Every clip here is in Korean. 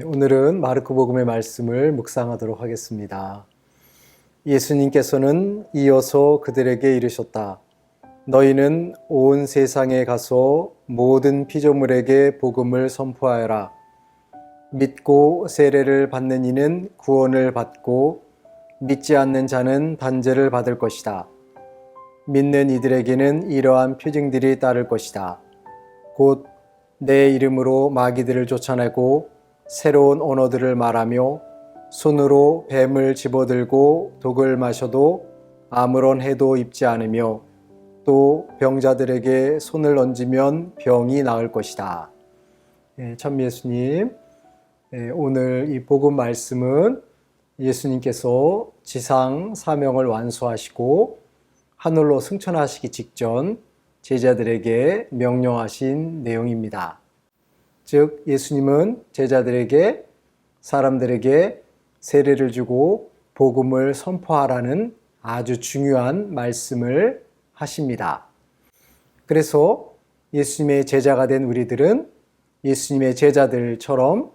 오늘은 마르코복음의 말씀을 묵상하도록 하겠습니다. 예수님께서는 이어서 그들에게 이르셨다. 너희는 온 세상에 가서 모든 피조물에게 복음을 선포하여라. 믿고 세례를 받는 이는 구원을 받고 믿지 않는 자는 단죄를 받을 것이다. 믿는 이들에게는 이러한 표징들이 따를 것이다. 곧 내 이름으로 마귀들을 쫓아내고 새로운 언어들을 말하며 손으로 뱀을 집어들고 독을 마셔도 아무런 해도 입지 않으며 또 병자들에게 손을 얹으면 병이 나을 것이다. 참 예수님, 오늘 이 복음 말씀은 예수님께서 지상 사명을 완수하시고 하늘로 승천하시기 직전 제자들에게 명령하신 내용입니다. 즉 예수님은 제자들에게 사람들에게 세례를 주고 복음을 선포하라는 아주 중요한 말씀을 하십니다. 그래서 예수님의 제자가 된 우리들은 예수님의 제자들처럼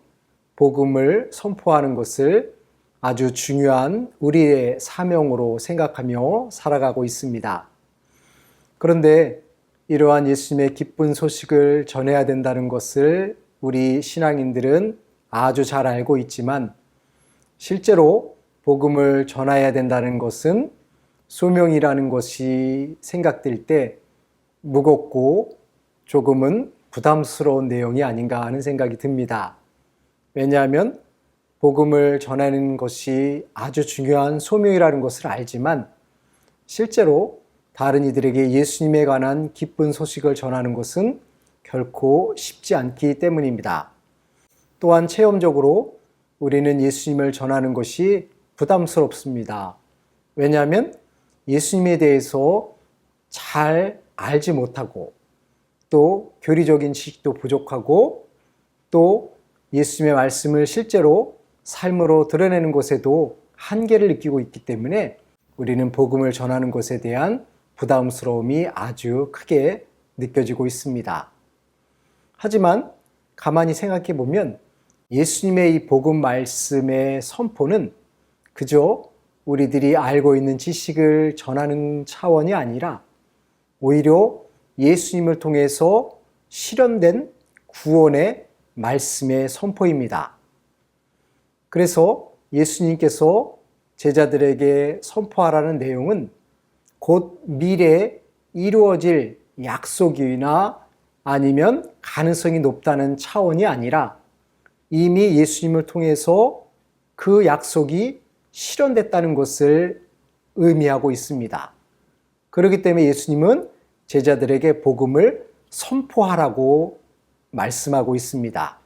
복음을 선포하는 것을 아주 중요한 우리의 사명으로 생각하며 살아가고 있습니다. 그런데 이러한 예수님의 기쁜 소식을 전해야 된다는 것을 우리 신앙인들은 아주 잘 알고 있지만 실제로 복음을 전해야 된다는 것은 소명이라는 것이 생각될 때 무겁고 조금은 부담스러운 내용이 아닌가 하는 생각이 듭니다. 왜냐하면 복음을 전하는 것이 아주 중요한 소명이라는 것을 알지만 실제로 다른 이들에게 예수님에 관한 기쁜 소식을 전하는 것은 결코 쉽지 않기 때문입니다. 또한 체험적으로 우리는 예수님을 전하는 것이 부담스럽습니다. 왜냐하면 예수님에 대해서 잘 알지 못하고 또 교리적인 지식도 부족하고 또 예수님의 말씀을 실제로 삶으로 드러내는 것에도 한계를 느끼고 있기 때문에 우리는 복음을 전하는 것에 대한 부담스러움이 아주 크게 느껴지고 있습니다. 하지만 가만히 생각해 보면 예수님의 이 복음 말씀의 선포는 그저 우리들이 알고 있는 지식을 전하는 차원이 아니라 오히려 예수님을 통해서 실현된 구원의 말씀의 선포입니다. 그래서 예수님께서 제자들에게 선포하라는 내용은 곧 미래에 이루어질 약속이나 아니면 가능성이 높다는 차원이 아니라 이미 예수님을 통해서 그 약속이 실현됐다는 것을 의미하고 있습니다. 그렇기 때문에 예수님은 제자들에게 복음을 선포하라고 말씀하고 있습니다.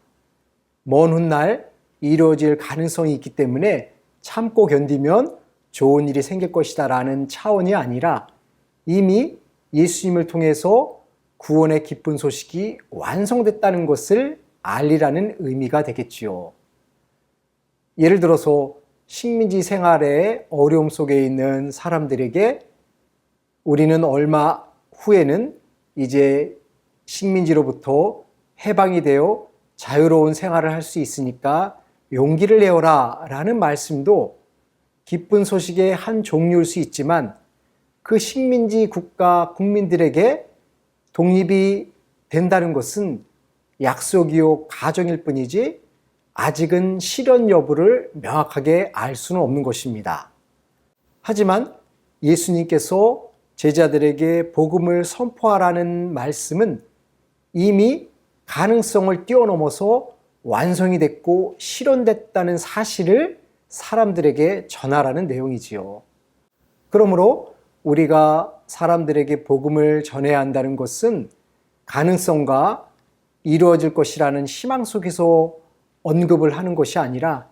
먼 훗날 이루어질 가능성이 있기 때문에 참고 견디면 좋은 일이 생길 것이다 라는 차원이 아니라 이미 예수님을 통해서 구원의 기쁜 소식이 완성됐다는 것을 알리라는 의미가 되겠지요. 예를 들어서 식민지 생활의 어려움 속에 있는 사람들에게 우리는 얼마 후에는 이제 식민지로부터 해방이 되어 자유로운 생활을 할 수 있으니까 용기를 내어라 라는 말씀도 기쁜 소식의 한 종류일 수 있지만 그 식민지 국가 국민들에게 독립이 된다는 것은 약속이요 가정일 뿐이지 아직은 실현 여부를 명확하게 알 수는 없는 것입니다. 하지만 예수님께서 제자들에게 복음을 선포하라는 말씀은 이미 가능성을 뛰어넘어서 완성이 됐고 실현됐다는 사실을 사람들에게 전하라는 내용이지요. 그러므로 우리가 사람들에게 복음을 전해야 한다는 것은 가능성과 이루어질 것이라는 희망 속에서 언급을 하는 것이 아니라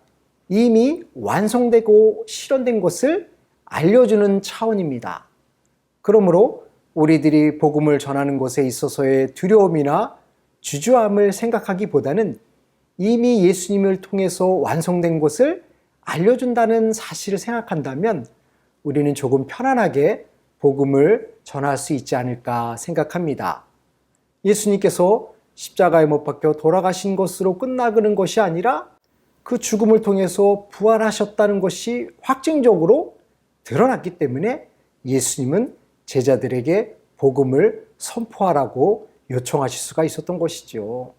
이미 완성되고 실현된 것을 알려주는 차원입니다. 그러므로 우리들이 복음을 전하는 것에 있어서의 두려움이나 주저함을 생각하기보다는 이미 예수님을 통해서 완성된 것을 알려준다는 사실을 생각한다면 우리는 조금 편안하게 복음을 전할 수 있지 않을까 생각합니다. 예수님께서 십자가에 못 박혀 돌아가신 것으로 끝나가는 것이 아니라 그 죽음을 통해서 부활하셨다는 것이 확증적으로 드러났기 때문에 예수님은 제자들에게 복음을 선포하라고 요청하실 수가 있었던 것이죠.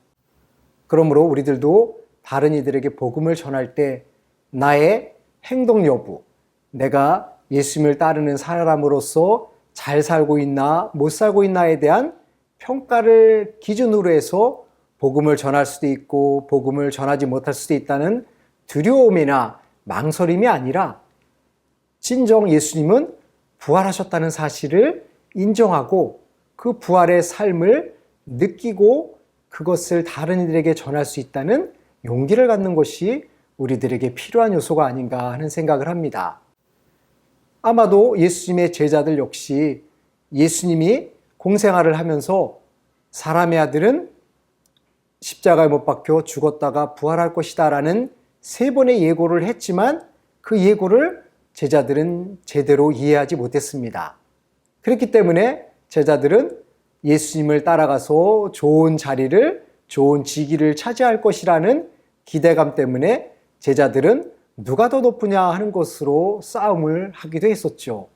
그러므로 우리들도 다른 이들에게 복음을 전할 때 나의 행동 여부, 내가 예수님을 따르는 사람으로서 잘 살고 있나 못 살고 있나에 대한 평가를 기준으로 해서 복음을 전할 수도 있고 복음을 전하지 못할 수도 있다는 두려움이나 망설임이 아니라 진정 예수님은 부활하셨다는 사실을 인정하고 그 부활의 삶을 느끼고 그것을 다른 이들에게 전할 수 있다는 용기를 갖는 것이 우리들에게 필요한 요소가 아닌가 하는 생각을 합니다. 아마도 예수님의 제자들 역시 예수님이 공생활을 하면서 사람의 아들은 십자가에 못 박혀 죽었다가 부활할 것이다 라는 3번의 예고를 했지만 그 예고를 제자들은 제대로 이해하지 못했습니다. 그렇기 때문에 제자들은 예수님을 따라가서 좋은 자리를, 좋은 직위를 차지할 것이라는 기대감 때문에 제자들은 누가 더 높으냐 하는 것으로 싸움을 하기도 했었죠.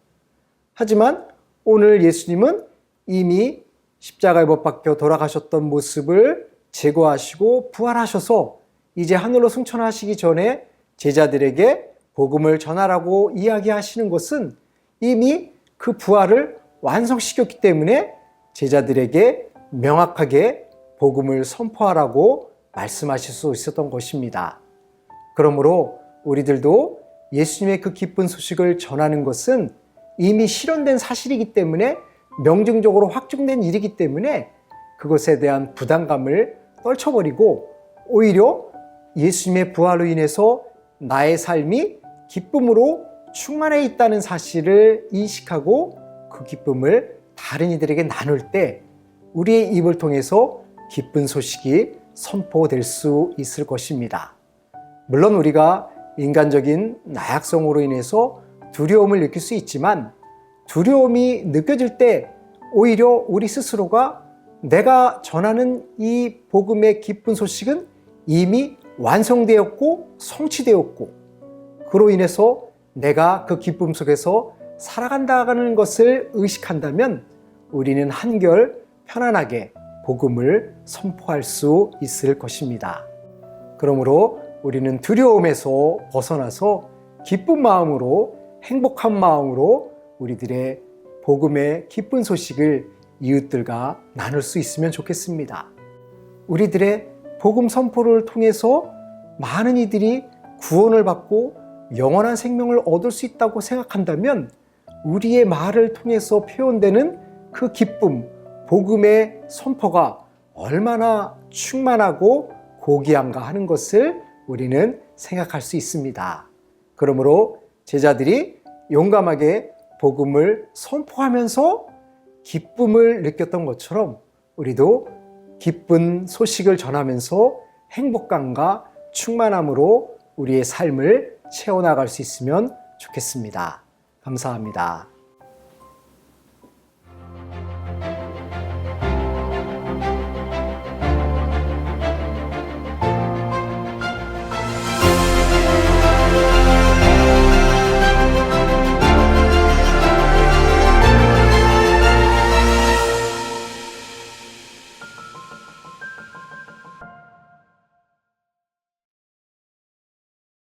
하지만 오늘 예수님은 이미 십자가에 못 박혀 돌아가셨던 모습을 제거하시고 부활하셔서 이제 하늘로 승천하시기 전에 제자들에게 복음을 전하라고 이야기하시는 것은 이미 그 부활을 완성시켰기 때문에 제자들에게 명확하게 복음을 선포하라고 말씀하실 수 있었던 것입니다. 그러므로 우리들도 예수님의 그 기쁜 소식을 전하는 것은 이미 실현된 사실이기 때문에 명증적으로 확증된 일이기 때문에 그것에 대한 부담감을 떨쳐버리고 오히려 예수님의 부활로 인해서 나의 삶이 기쁨으로 충만해 있다는 사실을 인식하고 그 기쁨을 다른 이들에게 나눌 때 우리의 입을 통해서 기쁜 소식이 선포될 수 있을 것입니다. 물론 우리가 인간적인 나약성으로 인해서 두려움을 느낄 수 있지만 두려움이 느껴질 때 오히려 우리 스스로가 내가 전하는 이 복음의 기쁜 소식은 이미 완성되었고 성취되었고 그로 인해서 내가 그 기쁨 속에서 살아간다는 것을 의식한다면 우리는 한결 편안하게 복음을 선포할 수 있을 것입니다. 그러므로 우리는 두려움에서 벗어나서 기쁜 마음으로 행복한 마음으로 우리들의 복음의 기쁜 소식을 이웃들과 나눌 수 있으면 좋겠습니다. 우리들의 복음 선포를 통해서 많은 이들이 구원을 받고 영원한 생명을 얻을 수 있다고 생각한다면 우리의 말을 통해서 표현되는 그 기쁨, 복음의 선포가 얼마나 충만하고 고귀한가 하는 것을 우리는 생각할 수 있습니다. 그러므로 제자들이 용감하게 복음을 선포하면서 기쁨을 느꼈던 것처럼 우리도 기쁜 소식을 전하면서 행복감과 충만함으로 우리의 삶을 채워나갈 수 있으면 좋겠습니다. 감사합니다.